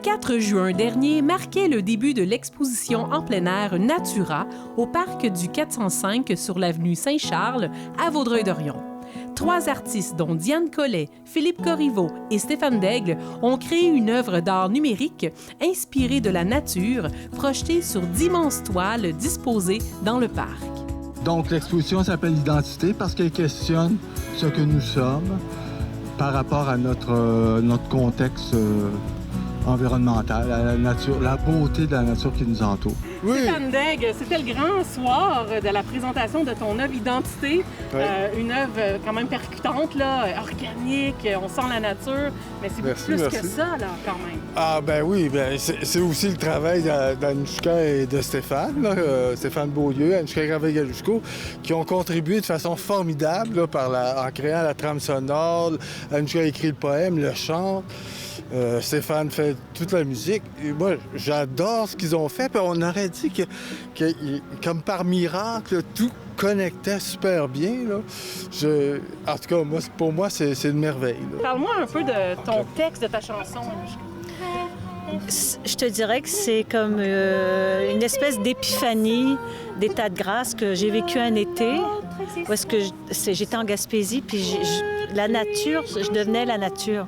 4 juin dernier marquait le début de l'exposition en plein air Natura au parc du 405 sur l'avenue Saint-Charles à Vaudreuil-Dorion. 3 artistes, dont Diane Collet, Philippe Corriveau et Stéphane Daigle, ont créé une œuvre d'art numérique inspirée de la nature, projetée sur d'immenses toiles disposées dans le parc. Donc, l'exposition s'appelle Identité parce qu'elle questionne ce que nous sommes par rapport à notre contexte environnemental, à la nature, la beauté de la nature qui nous entoure. Oui. Stéphane Daigle, c'était le grand soir de la présentation de ton œuvre Identité, une œuvre quand même percutante, là, organique, on sent la nature, mais c'est beaucoup plus que ça, là, quand même. Ah ben oui, ben c'est aussi le travail d'Anouchka et de Stéphane, là, Stéphane Beaulieu, Anouchka Gravel-Galusco, qui ont contribué de façon formidable là, en créant la trame sonore. Anouchka a écrit le poème, le chant. Stéphane fait toute la musique. Et moi, j'adore ce qu'ils ont fait. Puis on aurait dit que comme par miracle, tout connectait super bien. Là. En tout cas, pour moi, c'est une merveille. Là. Parle-moi un peu de ton texte, de ta chanson. Je te dirais que c'est comme une espèce d'épiphanie, d'état de grâce que j'ai vécu un été, où est-ce que j'étais en Gaspésie, puis la nature, je devenais la nature.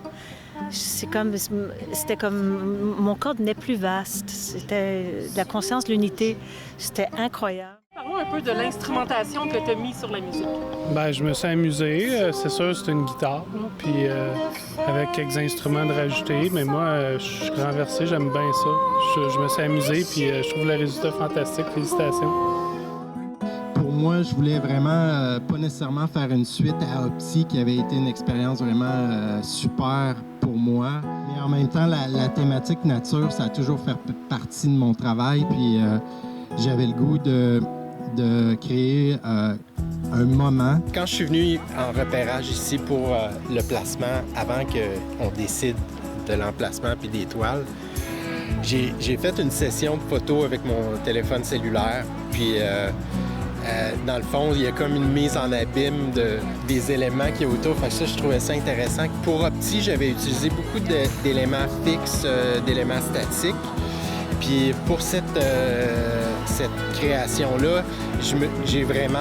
C'était comme mon corps devenait plus vaste. C'était de la conscience de l'unité. C'était incroyable. Parlons un peu de l'instrumentation que tu as mis sur la musique. Bien, je me suis amusé. C'est sûr, c'est une guitare, puis avec quelques instruments de rajouter. Mais moi, je suis renversé, j'aime bien ça. Je me suis amusé, puis je trouve le résultat fantastique. Félicitations. Pour moi, je voulais vraiment, pas nécessairement faire une suite à Opti, qui avait été une expérience vraiment super pour moi. Mais en même temps, la thématique nature, ça a toujours fait partie de mon travail. Puis j'avais le goût de créer un moment. Quand je suis venu en repérage ici pour le placement, avant qu'on décide de l'emplacement puis des toiles, j'ai fait une session de photos avec mon téléphone cellulaire. Puis dans le fond, il y a comme une mise en abîme des éléments qui est autour. Fait que ça, je trouvais ça intéressant. Pour Opti, j'avais utilisé beaucoup d'éléments fixes, d'éléments statiques. Puis pour cette création-là, j'ai vraiment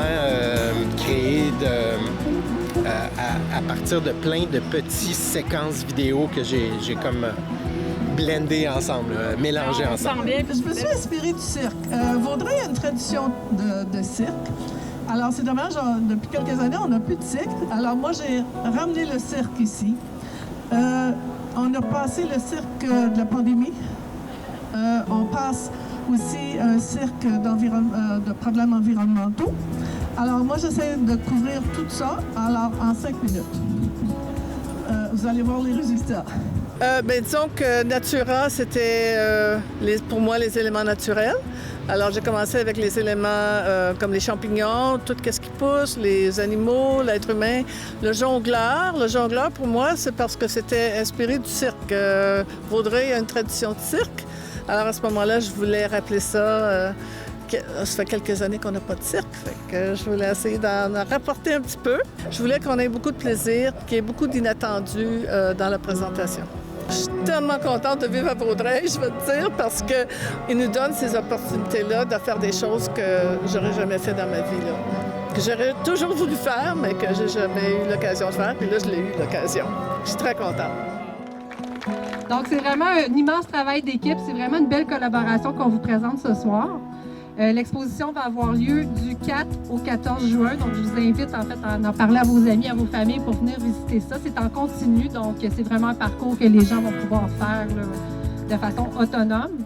créé à partir de plein de petites séquences vidéo que j'ai comme blendé ensemble, mélangé ensemble. Je me suis inspirée du cirque. Vaudreuil a une tradition de cirque. Alors, c'est dommage, depuis quelques années, on n'a plus de cirque. Alors, moi, j'ai ramené le cirque ici. On a passé le cirque de la pandémie. On passe aussi un cirque de problèmes environnementaux. Alors, moi, j'essaie de couvrir tout ça en 5 minutes. Vous allez voir les résultats. Disons que Natura, c'était pour moi les éléments naturels. Alors, j'ai commencé avec les éléments comme les champignons, tout ce qui pousse, les animaux, l'être humain. Le jongleur, pour moi, c'est parce que c'était inspiré du cirque. Vaudreuil a une tradition de cirque. Alors, à ce moment-là, je voulais rappeler ça. Ça fait quelques années qu'on n'a pas de cirque, fait que je voulais essayer d'en rapporter un petit peu. Je voulais qu'on ait beaucoup de plaisir, qu'il y ait beaucoup d'inattendus dans la présentation. Je suis tellement contente de vivre à Vaudreuil, je veux te dire, parce qu'ils nous donnent ces opportunités-là de faire des choses que j'aurais jamais fait dans ma vie, là. Que j'aurais toujours voulu faire, mais que j'ai jamais eu l'occasion de faire. Puis là, je l'ai eu l'occasion. Je suis très contente. Donc, c'est vraiment un immense travail d'équipe. C'est vraiment une belle collaboration qu'on vous présente ce soir. L'exposition va avoir lieu du 4 au 14 juin. Donc, je vous invite en fait à en parler à vos amis, à vos familles pour venir visiter ça. C'est en continu, donc c'est vraiment un parcours que les gens vont pouvoir faire là, de façon autonome.